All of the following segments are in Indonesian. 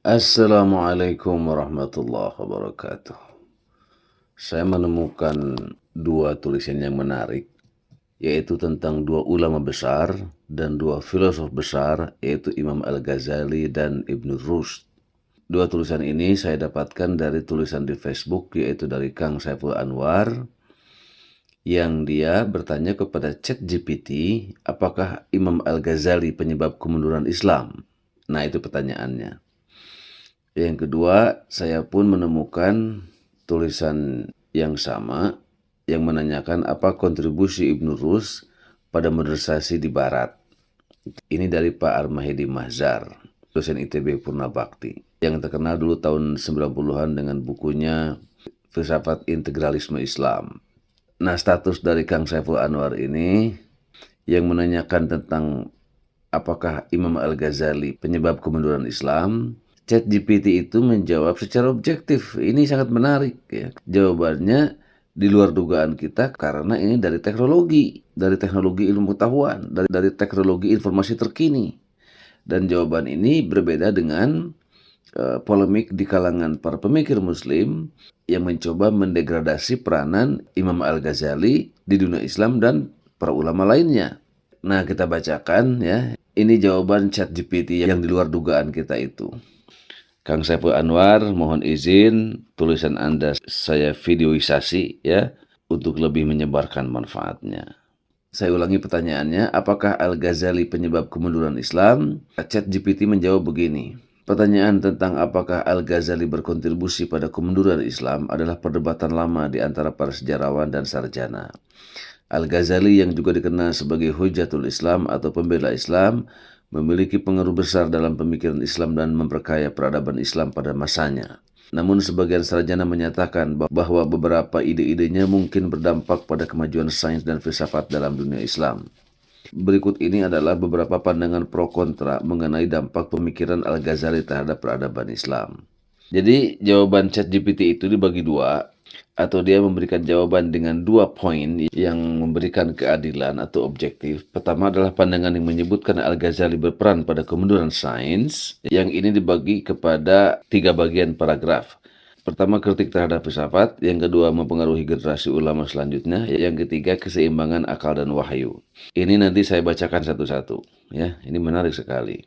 Assalamualaikum warahmatullahi wabarakatuh. Saya menemukan dua tulisan yang menarik, yaitu tentang dua ulama besar dan dua filosof besar, yaitu Imam Al-Ghazali dan Ibn Rushd. Dua tulisan ini saya dapatkan dari tulisan di Facebook, yaitu dari Kang Saiful Anwar, yang dia bertanya kepada ChatGPT, apakah Imam Al-Ghazali penyebab kemunduran Islam? Nah, itu pertanyaannya. Yang kedua, saya pun menemukan tulisan yang sama yang menanyakan apa kontribusi Ibn Rushd pada modernisasi di Barat. Ini dari Pak Armahedi Mahzar, dosen ITB Purnabakti, yang terkenal dulu tahun 90-an dengan bukunya Filsafat Integralisme Islam. Nah, status dari Kang Saiful Anwar ini yang menanyakan tentang apakah Imam Al-Ghazali penyebab kemunduran Islam, ChatGPT itu menjawab secara objektif. Ini sangat menarik ya. Jawabannya di luar dugaan kita karena ini dari teknologi ilmu pengetahuan, dari teknologi informasi terkini. Dan jawaban ini berbeda dengan polemik di kalangan para pemikir muslim yang mencoba mendegradasi peranan Imam Al-Ghazali di dunia Islam dan para ulama lainnya. Nah, kita bacakan ya. Ini jawaban ChatGPT yang di luar dugaan kita itu. Kang Saiful Anwar, mohon izin tulisan Anda saya videoisasi ya untuk lebih menyebarkan manfaatnya. Saya ulangi pertanyaannya, apakah Al-Ghazali penyebab kemunduran Islam? ChatGPT menjawab begini. Pertanyaan tentang apakah Al-Ghazali berkontribusi pada kemunduran Islam adalah perdebatan lama di antara para sejarawan dan sarjana. Al-Ghazali yang juga dikenal sebagai Hujatul Islam atau pembela Islam memiliki pengaruh besar dalam pemikiran Islam dan memperkaya peradaban Islam pada masanya. Namun sebagian sarjana menyatakan bahwa beberapa ide-idenya mungkin berdampak pada kemajuan sains dan filsafat dalam dunia Islam. Berikut ini adalah beberapa pandangan pro kontra mengenai dampak pemikiran Al-Ghazali terhadap peradaban Islam. Jadi jawaban ChatGPT itu dibagi dua, atau dia memberikan jawaban dengan 2 poin yang memberikan keadilan atau objektif. Pertama adalah pandangan yang menyebutkan Al-Ghazali berperan pada kemunduran sains, yang ini dibagi kepada 3 bagian paragraf. Pertama, kritik terhadap filsafat. Yang kedua, mempengaruhi generasi ulama selanjutnya. Yang ketiga, keseimbangan akal dan wahyu. Ini nanti saya bacakan satu-satu. Ya, ini menarik sekali.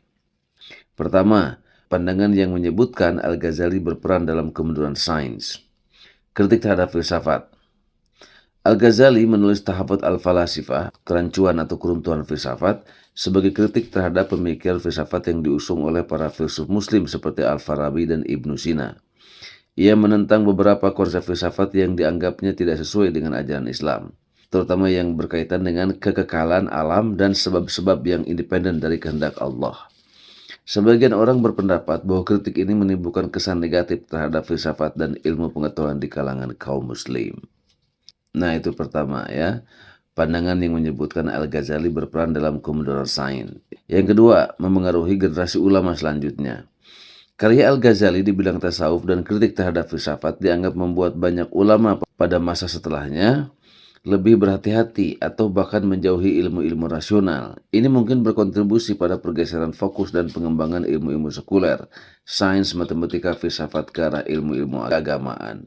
Pertama, pandangan yang menyebutkan Al-Ghazali berperan dalam kemunduran sains. Kritik terhadap filsafat. Al-Ghazali menulis Tahafut al-Falasifah, kerancuan atau keruntuhan filsafat, sebagai kritik terhadap pemikiran filsafat yang diusung oleh para filsuf muslim seperti Al-Farabi dan Ibnu Sina. Ia menentang beberapa konsep filsafat yang dianggapnya tidak sesuai dengan ajaran Islam, terutama yang berkaitan dengan kekekalan alam dan sebab-sebab yang independen dari kehendak Allah. Sebagian orang berpendapat bahwa kritik ini menimbulkan kesan negatif terhadap filsafat dan ilmu pengetahuan di kalangan kaum muslim. Nah, itu pertama ya, pandangan yang menyebutkan Al-Ghazali berperan dalam kemunduran sains. Yang kedua, memengaruhi generasi ulama selanjutnya. Karya Al-Ghazali di bidang tasawuf dan kritik terhadap filsafat dianggap membuat banyak ulama pada masa setelahnya lebih berhati-hati atau bahkan menjauhi ilmu-ilmu rasional. Ini mungkin berkontribusi pada pergeseran fokus dan pengembangan ilmu-ilmu sekuler, sains, matematika, filsafat ke arah ilmu-ilmu keagamaan,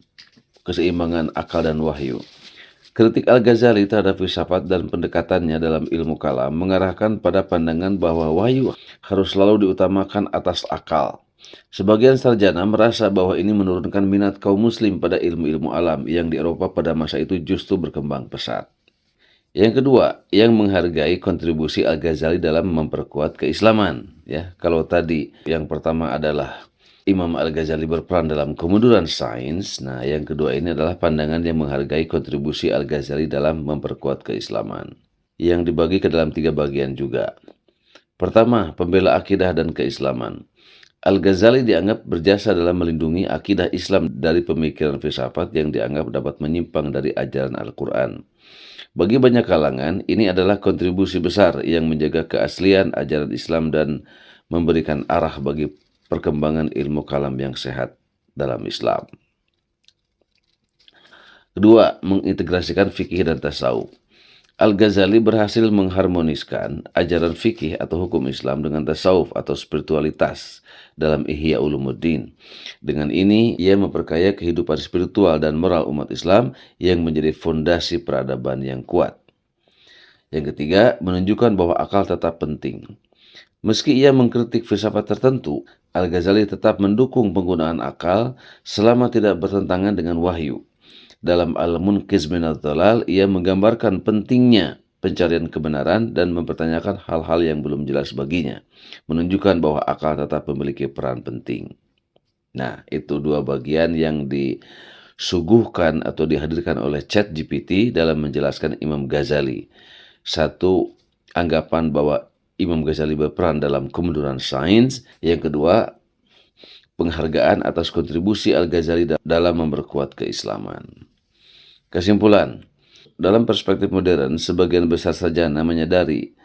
keseimbangan akal dan wahyu. Kritik Al-Ghazali terhadap filsafat dan pendekatannya dalam ilmu kalam mengarahkan pada pandangan bahwa wahyu harus selalu diutamakan atas akal. Sebagian sarjana merasa bahwa ini menurunkan minat kaum muslim pada ilmu-ilmu alam yang di Eropa pada masa itu justru berkembang pesat. Yang kedua, yang menghargai kontribusi Al-Ghazali dalam memperkuat keislaman. Ya, kalau tadi yang pertama adalah Imam Al-Ghazali berperan dalam kemunduran sains, nah yang kedua ini adalah pandangan yang menghargai kontribusi Al-Ghazali dalam memperkuat keislaman, yang dibagi ke dalam 3 bagian juga. Pertama, pembela akidah dan keislaman. Al-Ghazali dianggap berjasa dalam melindungi akidah Islam dari pemikiran filsafat yang dianggap dapat menyimpang dari ajaran Al-Quran. Bagi banyak kalangan, ini adalah kontribusi besar yang menjaga keaslian ajaran Islam dan memberikan arah bagi perkembangan ilmu kalam yang sehat dalam Islam. Kedua, mengintegrasikan fikih dan tasawuf. Al-Ghazali berhasil mengharmoniskan ajaran fikih atau hukum Islam dengan tasawuf atau spiritualitas dalam Ihya Ulumuddin. Dengan ini, ia memperkaya kehidupan spiritual dan moral umat Islam yang menjadi fondasi peradaban yang kuat. Yang ketiga, menunjukkan bahwa akal tetap penting. Meski ia mengkritik filsafat tertentu, Al-Ghazali tetap mendukung penggunaan akal selama tidak bertentangan dengan wahyu. Dalam Al-Munqiz Minadh Dhalal, ia menggambarkan pentingnya pencarian kebenaran dan mempertanyakan hal-hal yang belum jelas baginya, menunjukkan bahwa akal tetap memiliki peran penting. Nah, itu dua bagian yang disuguhkan atau dihadirkan oleh ChatGPT dalam menjelaskan Imam Ghazali. Satu, anggapan bahwa Imam Ghazali berperan dalam kemunduran sains. Yang kedua, penghargaan atas kontribusi Al-Ghazali dalam memperkuat keislaman. Kesimpulan, dalam perspektif modern, sebagian besar sarjana menyadari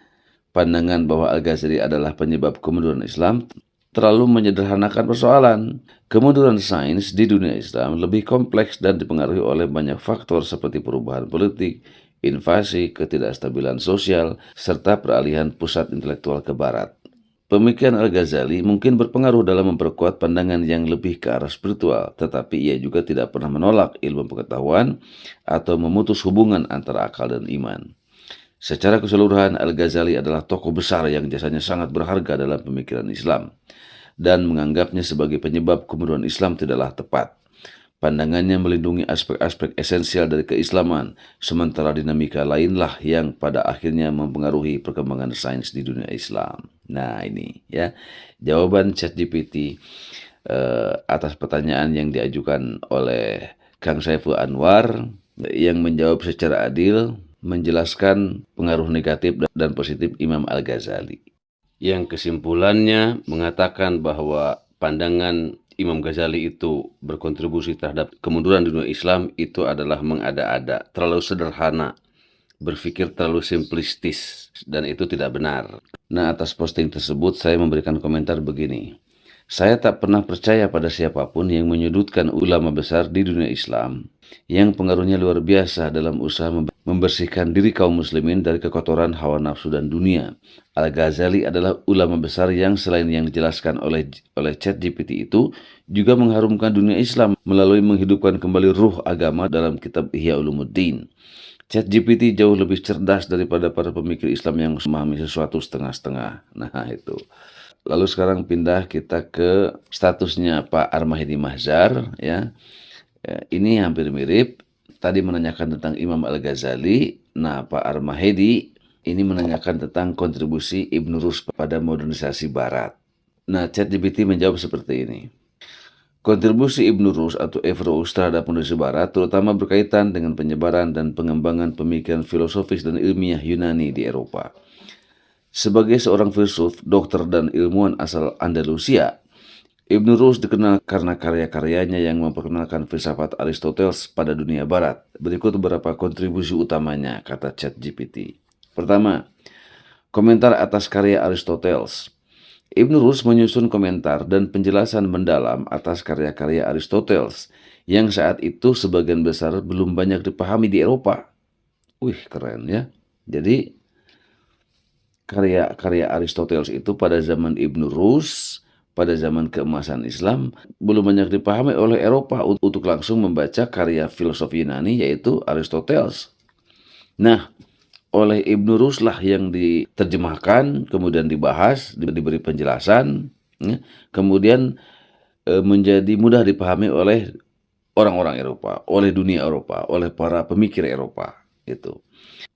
pandangan bahwa Al-Ghazali adalah penyebab kemunduran Islam terlalu menyederhanakan persoalan. Kemunduran sains di dunia Islam lebih kompleks dan dipengaruhi oleh banyak faktor seperti perubahan politik, invasi, ketidakstabilan sosial, serta peralihan pusat intelektual ke barat. Pemikiran Al-Ghazali mungkin berpengaruh dalam memperkuat pandangan yang lebih ke arah spiritual, tetapi ia juga tidak pernah menolak ilmu pengetahuan atau memutus hubungan antara akal dan iman. Secara keseluruhan, Al-Ghazali adalah tokoh besar yang jasanya sangat berharga dalam pemikiran Islam, dan menganggapnya sebagai penyebab kemunduran Islam tidaklah tepat. Pandangannya melindungi aspek-aspek esensial dari keislaman, sementara dinamika lainlah yang pada akhirnya mempengaruhi perkembangan sains di dunia Islam. Nah, ini ya jawaban ChatGPT atas pertanyaan yang diajukan oleh Kang Saiful Anwar, yang menjawab secara adil, menjelaskan pengaruh negatif dan positif Imam Al-Ghazali. Yang kesimpulannya mengatakan bahwa pandangan Imam Ghazali itu berkontribusi terhadap kemunduran dunia Islam itu adalah mengada-ada, terlalu sederhana, berpikir terlalu simplistis, dan itu tidak benar. Nah, atas posting tersebut saya memberikan komentar begini. Saya tak pernah percaya pada siapapun yang menyudutkan ulama besar di dunia Islam yang pengaruhnya luar biasa dalam usaha membersihkan diri kaum muslimin dari kekotoran hawa nafsu dan dunia. Al-Ghazali adalah ulama besar yang selain yang dijelaskan oleh ChatGPT itu juga mengharumkan dunia Islam melalui menghidupkan kembali ruh agama dalam kitab Ihya Ulumuddin. ChatGPT jauh lebih cerdas daripada para pemikir Islam yang memahami sesuatu setengah-setengah. Nah, itu. Lalu sekarang pindah kita ke statusnya Pak Armahedi Mahzar, ya. Ini hampir mirip. Tadi menanyakan tentang Imam Al-Ghazali. Nah, Pak Armahedi ini menanyakan tentang kontribusi Ibn Rushd pada modernisasi Barat. Nah, ChatGPT menjawab seperti ini. Kontribusi Ibn Rushd atau Rushd terhadap modernisasi Barat terutama berkaitan dengan penyebaran dan pengembangan pemikiran filosofis dan ilmiah Yunani di Eropa. Sebagai seorang filsuf, dokter dan ilmuwan asal Andalusia, Ibn Rushd dikenal karena karya-karyanya yang memperkenalkan filsafat Aristoteles pada dunia barat. Berikut beberapa kontribusi utamanya, kata ChatGPT. Pertama, komentar atas karya Aristoteles. Ibn Rushd menyusun komentar dan penjelasan mendalam atas karya-karya Aristoteles yang saat itu sebagian besar belum banyak dipahami di Eropa. Wih, keren ya. Jadi, karya-karya Aristoteles itu pada zaman Ibn Rushd, pada zaman keemasan Islam, belum banyak dipahami oleh Eropa untuk langsung membaca karya filosof Yunani yaitu Aristoteles. Nah, oleh Ibn Rushd lah yang diterjemahkan, kemudian dibahas, diberi penjelasan, ya, kemudian menjadi mudah dipahami oleh orang-orang Eropa, oleh dunia Eropa, oleh para pemikir Eropa. Itu.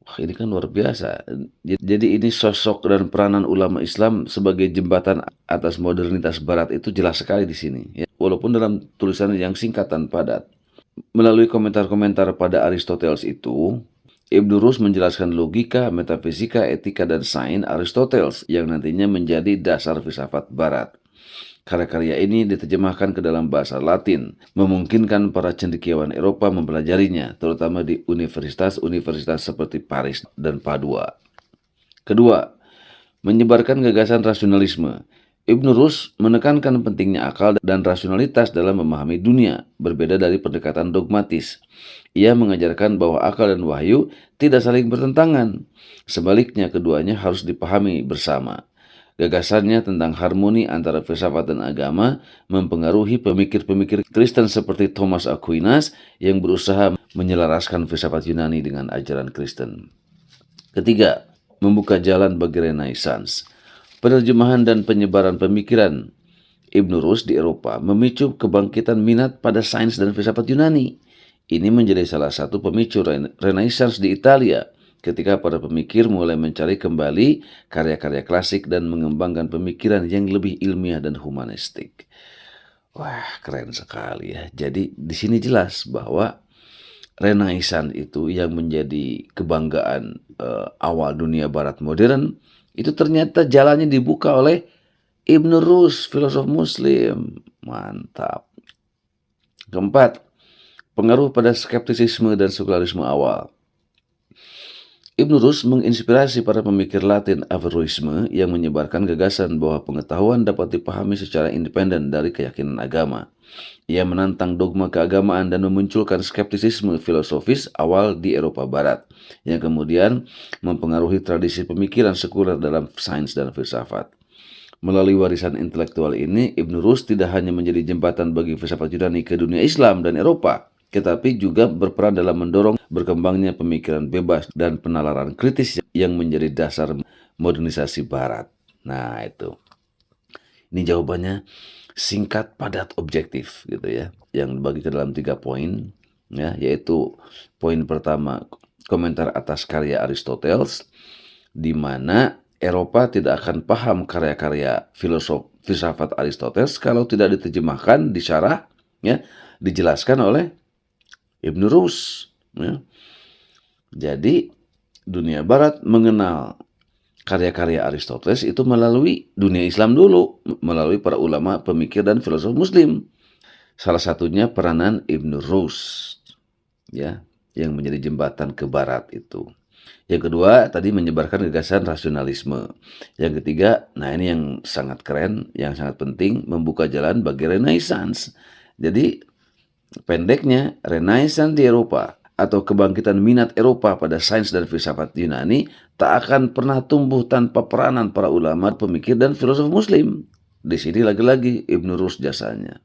Wah, ini kan luar biasa. Jadi ini sosok dan peranan ulama Islam sebagai jembatan atas modernitas Barat itu jelas sekali di sini. Ya. Walaupun dalam tulisan yang singkat dan padat. Melalui komentar-komentar pada Aristoteles itu, Ibn Rushd menjelaskan logika, metafisika, etika, dan sains Aristoteles yang nantinya menjadi dasar filsafat Barat. Karya-karya ini diterjemahkan ke dalam bahasa Latin, memungkinkan para cendekiawan Eropa mempelajarinya, terutama di universitas-universitas seperti Paris dan Padua. Kedua, menyebarkan gagasan rasionalisme. Ibn Rushd menekankan pentingnya akal dan rasionalitas dalam memahami dunia, berbeda dari pendekatan dogmatis. Ia mengajarkan bahwa akal dan wahyu tidak saling bertentangan. Sebaliknya, keduanya harus dipahami bersama. Gagasannya tentang harmoni antara filsafat dan agama mempengaruhi pemikir-pemikir Kristen seperti Thomas Aquinas yang berusaha menyelaraskan filsafat Yunani dengan ajaran Kristen. Ketiga, membuka jalan bagi Renaissance. Penerjemahan dan penyebaran pemikiran Ibn Rushd di Eropa memicu kebangkitan minat pada sains dan filsafat Yunani. Ini menjadi salah satu pemicu Renaissance di Italia, ketika para pemikir mulai mencari kembali karya-karya klasik dan mengembangkan pemikiran yang lebih ilmiah dan humanistik. Wah, keren sekali ya. Jadi di sini jelas bahwa Renaissance itu yang menjadi kebanggaan awal dunia barat modern, itu ternyata jalannya dibuka oleh Ibn Rushd, filosof muslim. Mantap. Keempat, pengaruh pada skeptisisme dan sekularisme awal. Ibn Rushd menginspirasi para pemikir Latin Averroisme yang menyebarkan gagasan bahwa pengetahuan dapat dipahami secara independen dari keyakinan agama. Ia menantang dogma keagamaan dan memunculkan skeptisisme filosofis awal di Eropa Barat, yang kemudian mempengaruhi tradisi pemikiran sekuler dalam sains dan filsafat. Melalui warisan intelektual ini, Ibn Rushd tidak hanya menjadi jembatan bagi filsafat Yunani ke dunia Islam dan Eropa, tetapi juga berperan dalam mendorong berkembangnya pemikiran bebas dan penalaran kritis yang menjadi dasar modernisasi Barat. Nah, itu. Ini jawabannya singkat, padat, objektif gitu ya. Yang dibagi ke dalam 3 poin, ya, yaitu poin pertama, komentar atas karya Aristoteles, di mana Eropa tidak akan paham karya-karya filsafat Aristoteles kalau tidak diterjemahkan, disyarah, ya, dijelaskan oleh Ibn Rushd. Ya. Jadi dunia Barat mengenal karya-karya Aristoteles itu melalui dunia Islam dulu, melalui para ulama, pemikir, dan filosof Muslim. Salah satunya peranan Ibn Rushd, ya, yang menjadi jembatan ke Barat itu. Yang kedua, tadi menyebarkan gagasan rasionalisme. Yang ketiga, nah ini yang sangat keren, yang sangat penting, membuka jalan bagi Renaissance. Jadi, pendeknya, Renaissance di Eropa atau kebangkitan minat Eropa pada sains dan filsafat Yunani tak akan pernah tumbuh tanpa peranan para ulama, pemikir, dan filosof Muslim. Di sini lagi-lagi Ibn Rushd jasanya.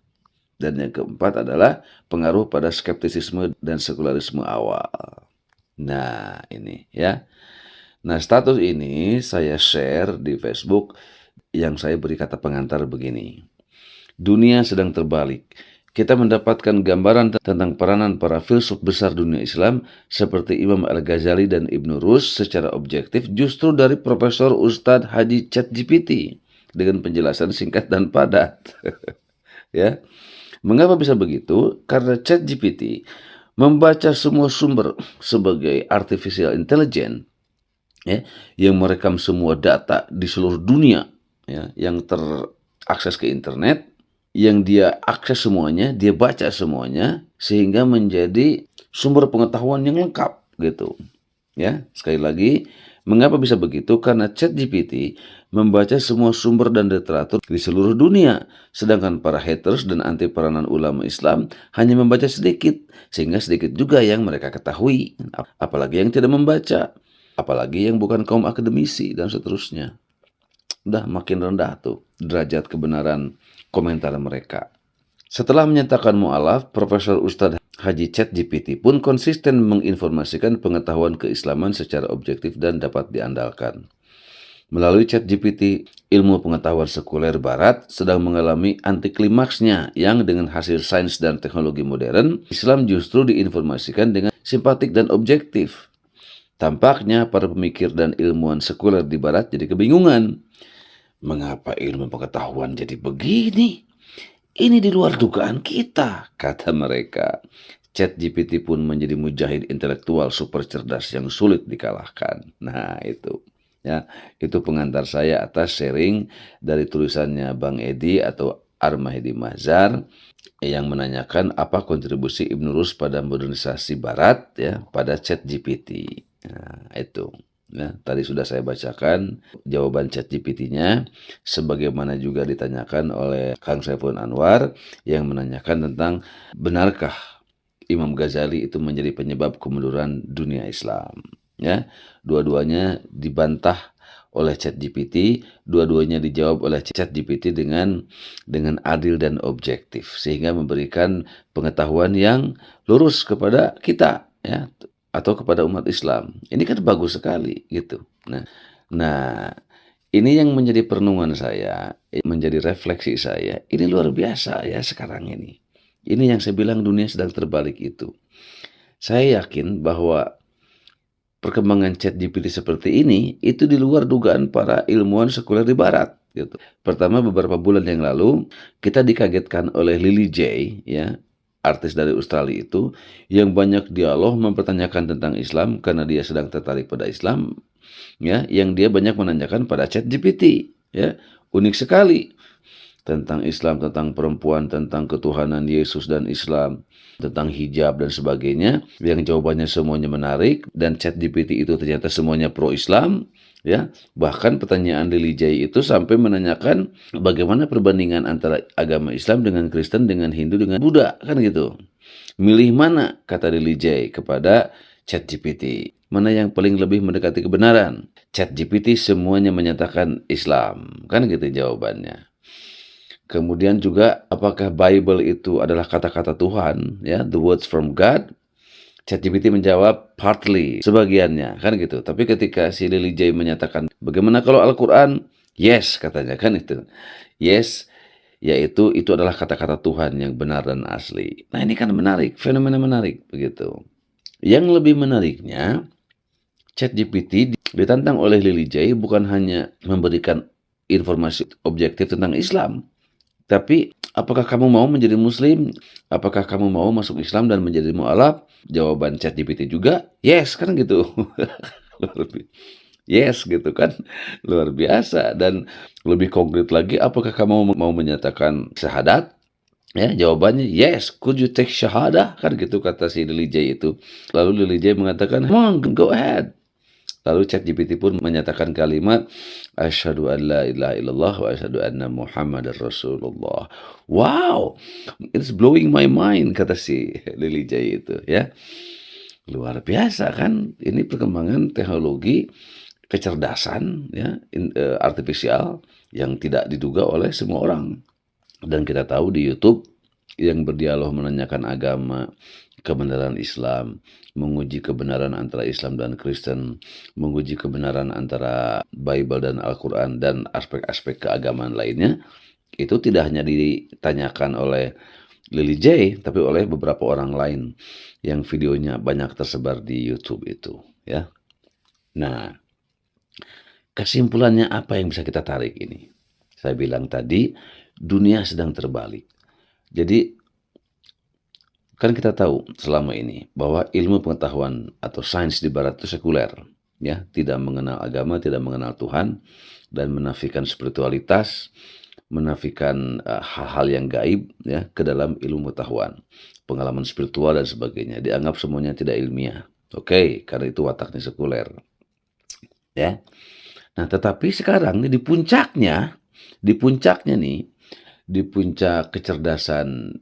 Dan yang keempat adalah pengaruh pada skeptisisme dan sekularisme awal. Nah, ini ya. Nah, status ini saya share di Facebook yang saya beri kata pengantar begini. Dunia sedang terbalik. Kita mendapatkan gambaran tentang peranan para filsuf besar dunia Islam seperti Imam Al-Ghazali dan Ibn Rushd secara objektif justru dari Profesor Ustadz Haji ChatGPT dengan penjelasan singkat dan padat. Ya. Mengapa bisa begitu? Karena ChatGPT membaca semua sumber sebagai artificial intelligence, ya, yang merekam semua data di seluruh dunia, ya, yang terakses ke internet, yang dia akses semuanya, dia baca semuanya, sehingga menjadi sumber pengetahuan yang lengkap gitu. Ya, sekali lagi, mengapa bisa begitu? Karena ChatGPT membaca semua sumber dan literatur di seluruh dunia, sedangkan para haters dan anti peranan ulama Islam hanya membaca sedikit, sehingga sedikit juga yang mereka ketahui, apalagi yang tidak membaca, apalagi yang bukan kaum akademisi, dan seterusnya. Udah makin rendah tuh derajat kebenaran komentar mereka. Setelah menyatakan mu'alaf, Profesor Ustadz Haji ChatGPT pun konsisten menginformasikan pengetahuan keislaman secara objektif dan dapat diandalkan. Melalui ChatGPT, ilmu pengetahuan sekuler Barat sedang mengalami antiklimaksnya yang dengan hasil sains dan teknologi modern, Islam justru diinformasikan dengan simpatik dan objektif. Tampaknya para pemikir dan ilmuwan sekuler di Barat jadi kebingungan. Mengapa ilmu pengetahuan jadi begini? Ini di luar dugaan kita, kata mereka. ChatGPT pun menjadi mujahid intelektual super cerdas yang sulit dikalahkan. Nah, itu. Ya, itu pengantar saya atas sharing dari tulisannya Bang Edi atau Armahedi Mahzar yang menanyakan apa kontribusi Ibn Rushd pada modernisasi Barat, ya, pada ChatGPT. Nah, itu. Ya, tadi sudah saya bacakan jawaban ChatGPT-nya, sebagaimana juga ditanyakan oleh Kang Saiful Anwar yang menanyakan tentang benarkah Imam Ghazali itu menjadi penyebab kemunduran dunia Islam. Ya, dua-duanya dibantah oleh ChatGPT, dua-duanya dijawab oleh ChatGPT dengan adil dan objektif, sehingga memberikan pengetahuan yang lurus kepada kita, ya, atau kepada umat Islam. Ini kan bagus sekali, gitu. Nah, ini yang menjadi perenungan saya, menjadi refleksi saya. Ini luar biasa ya sekarang ini. Ini yang saya bilang dunia sedang terbalik itu. Saya yakin bahwa perkembangan ChatGPT seperti ini itu di luar dugaan para ilmuwan sekuler di barat gitu. Pertama, beberapa bulan yang lalu kita dikagetkan oleh Lily J, ya, artis dari Australia itu, yang banyak dialog mempertanyakan tentang Islam karena dia sedang tertarik pada Islam, ya, yang dia banyak menanyakan pada ChatGPT, ya. Unik sekali tentang Islam, tentang perempuan, tentang ketuhanan Yesus dan Islam, tentang hijab dan sebagainya, yang jawabannya semuanya menarik, dan ChatGPT itu ternyata semuanya pro-Islam, ya. Bahkan pertanyaan Lily J itu sampai menanyakan bagaimana perbandingan antara agama Islam dengan Kristen, dengan Hindu, dengan Buddha, kan gitu. Milih mana, kata Lily J kepada ChatGPT. Mana yang paling lebih mendekati kebenaran? ChatGPT semuanya menyatakan Islam, kan gitu jawabannya. Kemudian juga apakah Bible itu adalah kata-kata Tuhan, ya, the words from God? ChatGPT menjawab partly, sebagiannya, kan gitu. Tapi ketika si Lily J menyatakan, bagaimana kalau Al-Quran? Yes, katanya, kan itu. Yes, yaitu itu adalah kata-kata Tuhan yang benar dan asli. Nah, ini kan menarik, fenomena menarik, begitu. Yang lebih menariknya, ChatGPT ditantang oleh Lily J bukan hanya memberikan informasi objektif tentang Islam, tapi apakah kamu mau menjadi muslim? Apakah kamu mau masuk Islam dan menjadi mu'alaf? Jawaban ChatGPT juga, yes, kan gitu. Yes, gitu kan. Luar biasa. Dan lebih konkret lagi, apakah kamu mau menyatakan syahadat? Ya, jawabannya yes. Could you take syahadah? Kan gitu kata si Lily J itu. Lalu Lily J mengatakan, come on, go ahead. Lalu ChatGPT pun menyatakan kalimat asyhadu an la ilaha illallah wa asyhadu anna Muhammadar Rasulullah. Wow, it's blowing my mind, kata si Lily J itu, ya. Luar biasa kan, ini perkembangan teknologi kecerdasan, ya, artifisial yang tidak diduga oleh semua orang. Dan kita tahu di YouTube yang berdialog menanyakan agama, kebenaran Islam, menguji kebenaran antara Islam dan Kristen, menguji kebenaran antara Bible dan Al-Quran, dan aspek-aspek keagamaan lainnya, itu tidak hanya ditanyakan oleh Lily J, tapi oleh beberapa orang lain yang videonya banyak tersebar di YouTube itu, ya. Nah, kesimpulannya apa yang bisa kita tarik ini? Saya bilang tadi, dunia sedang terbalik. Jadi, kan kita tahu selama ini bahwa ilmu pengetahuan atau sains di barat itu sekuler, ya, tidak mengenal agama, tidak mengenal Tuhan, dan menafikan spiritualitas, menafikan hal-hal yang gaib, ya, ke dalam ilmu pengetahuan, pengalaman spiritual dan sebagainya. Dianggap semuanya tidak ilmiah. Oke, karena itu wataknya sekuler, ya. Nah, tetapi sekarang nih di puncaknya nih, di puncak kecerdasan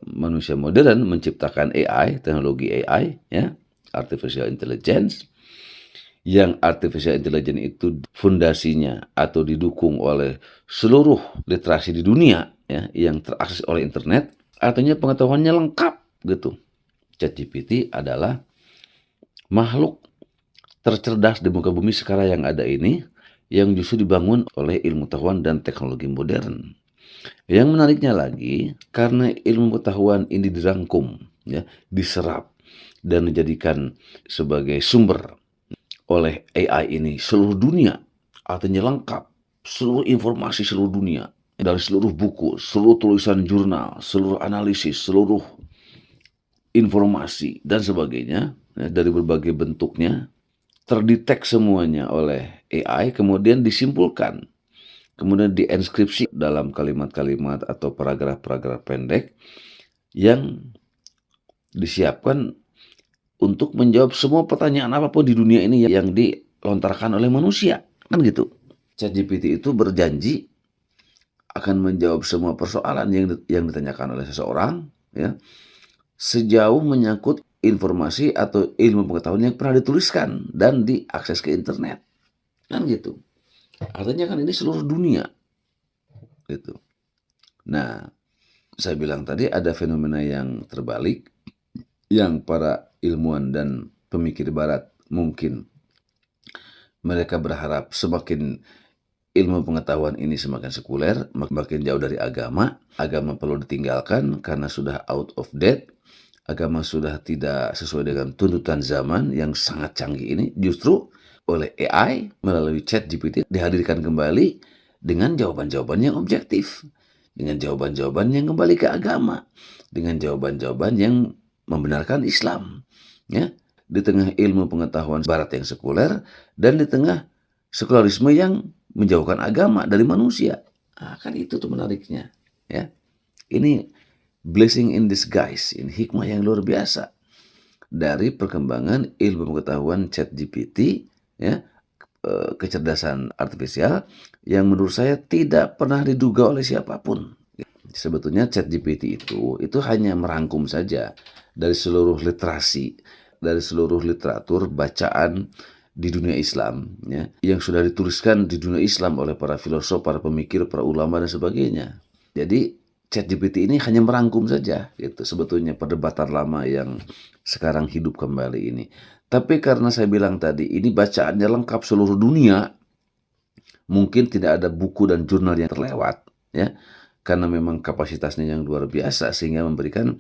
manusia modern menciptakan AI, teknologi AI, ya, artificial intelligence, yang artificial intelligence itu fondasinya atau didukung oleh seluruh literasi di dunia, ya, yang terakses oleh internet, artinya pengetahuannya lengkap gitu. ChatGPT adalah makhluk tercerdas di muka bumi sekarang yang ada ini, yang justru dibangun oleh ilmu pengetahuan dan teknologi modern. Yang menariknya lagi, karena ilmu pengetahuan ini dirangkum, ya, diserap, dan dijadikan sebagai sumber oleh AI ini seluruh dunia, artinya lengkap, seluruh informasi seluruh dunia, dari seluruh buku, seluruh tulisan jurnal, seluruh analisis, seluruh informasi, dan sebagainya, ya, dari berbagai bentuknya, terdetek semuanya oleh AI, kemudian disimpulkan, kemudian dienskripsi dalam kalimat-kalimat atau paragraf-paragraf pendek yang disiapkan untuk menjawab semua pertanyaan apapun di dunia ini yang dilontarkan oleh manusia, kan gitu. ChatGPT itu berjanji akan menjawab semua persoalan yang ditanyakan oleh seseorang, ya, sejauh menyangkut informasi atau ilmu pengetahuan yang pernah dituliskan dan diakses ke internet, kan gitu. Artinya kan ini seluruh dunia, gitu. Nah, saya bilang tadi ada fenomena yang terbalik, yang para ilmuwan dan pemikir barat mungkin mereka berharap semakin ilmu pengetahuan ini semakin sekuler, makin jauh dari agama. Agama perlu ditinggalkan karena sudah out of date. Agama sudah tidak sesuai dengan tuntutan zaman yang sangat canggih ini. Justru oleh AI melalui ChatGPT dihadirkan kembali dengan jawaban-jawaban yang objektif, dengan jawaban-jawaban yang kembali ke agama, dengan jawaban-jawaban yang membenarkan Islam, ya, di tengah ilmu pengetahuan barat yang sekuler dan di tengah sekularisme yang menjauhkan agama dari manusia. Kan itu tuh menariknya, ya. Ini blessing in disguise, ini hikmah yang luar biasa dari perkembangan ilmu pengetahuan ChatGPT, ya, kecerdasan artifisial yang menurut saya tidak pernah diduga oleh siapapun. Sebetulnya ChatGPT itu hanya merangkum saja dari seluruh literasi, dari seluruh literatur bacaan di dunia Islam, ya, yang sudah dituliskan di dunia Islam oleh para filosof, para pemikir, para ulama dan sebagainya. Jadi ChatGPT ini hanya merangkum saja, gitu. Sebetulnya perdebatan lama yang sekarang hidup kembali ini. Tapi karena saya bilang tadi, ini bacaannya lengkap seluruh dunia, mungkin tidak ada buku dan jurnal yang terlewat, ya, karena memang kapasitasnya yang luar biasa sehingga memberikan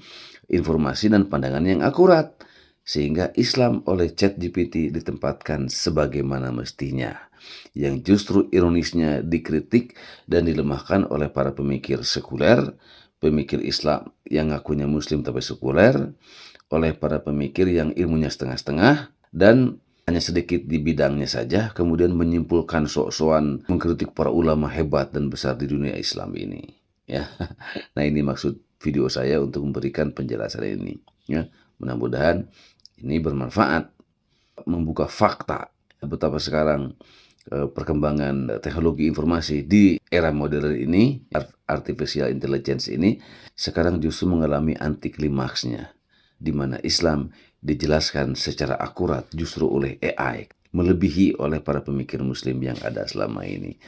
informasi dan pandangan yang akurat. Sehingga Islam oleh ChatGPT ditempatkan sebagaimana mestinya, yang justru ironisnya dikritik dan dilemahkan oleh para pemikir sekuler, pemikir Islam yang ngakunya muslim tapi sekuler, oleh para pemikir yang ilmunya setengah-setengah dan hanya sedikit di bidangnya saja, kemudian menyimpulkan sok-sokan mengkritik para ulama hebat dan besar di dunia Islam ini, ya. Nah, ini maksud video saya untuk memberikan penjelasan ini, ya. Mudah-mudahan ini bermanfaat, membuka fakta betapa sekarang perkembangan teknologi informasi di era modern ini, artificial intelligence ini, sekarang justru mengalami anti klimaksnya, di mana Islam dijelaskan secara akurat justru oleh AI, melebihi oleh para pemikir muslim yang ada selama ini.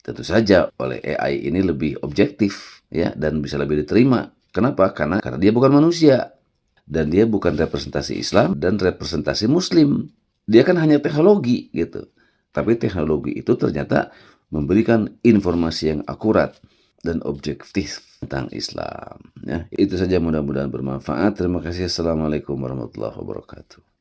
Tentu saja oleh AI ini lebih objektif, ya, dan bisa lebih diterima. Kenapa? Karena dia bukan manusia. Dan dia bukan representasi Islam dan representasi Muslim. Dia kan hanya teknologi gitu. Tapi teknologi itu ternyata memberikan informasi yang akurat dan objektif tentang Islam. Ya, itu saja, mudah-mudahan bermanfaat. Terima kasih. Assalamualaikum warahmatullahi wabarakatuh.